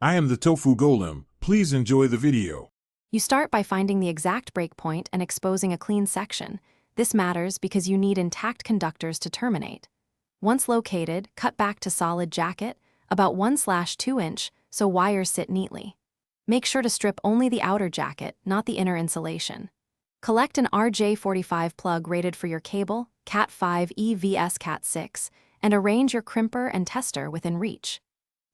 I am the tofu golem. Please enjoy the video. You start by finding the exact breakpoint and exposing a clean section. This matters because you need intact conductors to terminate. Once located, cut back to solid jacket, about 1/2 inch, so wires sit neatly. Make sure to strip only the outer jacket, not the inner insulation. Collect an RJ45 plug rated for your cable, Cat5 EVS Cat6, and arrange your crimper and tester within reach.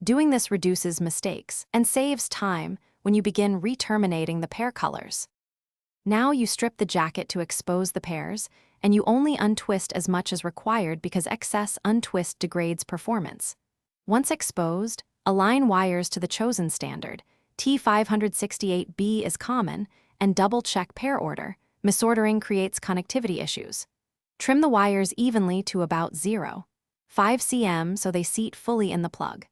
Doing this reduces mistakes and saves time when you begin re-terminating the pair colors. Now you strip the jacket to expose the pairs, and you only untwist as much as required because excess untwist degrades performance. Once exposed, align wires to the chosen standard. T568B is common, and double-check pair order. Misordering creates connectivity issues. Trim the wires evenly to about 0.5 cm so they seat fully in the plug.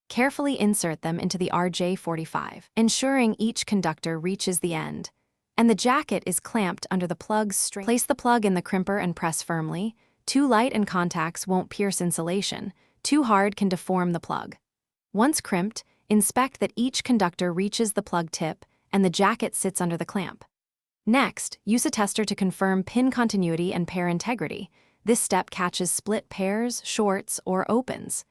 Carefully insert them into the RJ45, ensuring each conductor reaches the end, and the jacket is clamped under the plug's string. Place the plug in the crimper and press firmly. Too light and contacts won't pierce insulation. Too hard can deform the plug. Once crimped, inspect that each conductor reaches the plug tip and the jacket sits under the clamp. Next, use a tester to confirm pin continuity and pair integrity. This step catches split pairs, shorts, or opens.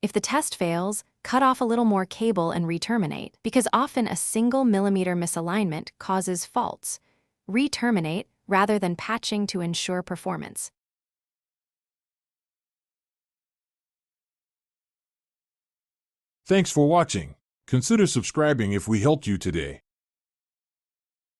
If the test fails, cut off a little more cable and re-terminate, because often a single millimeter misalignment causes faults. Re-terminate rather than patching to ensure performance. Thanks for watching. Consider subscribing if we helped you today.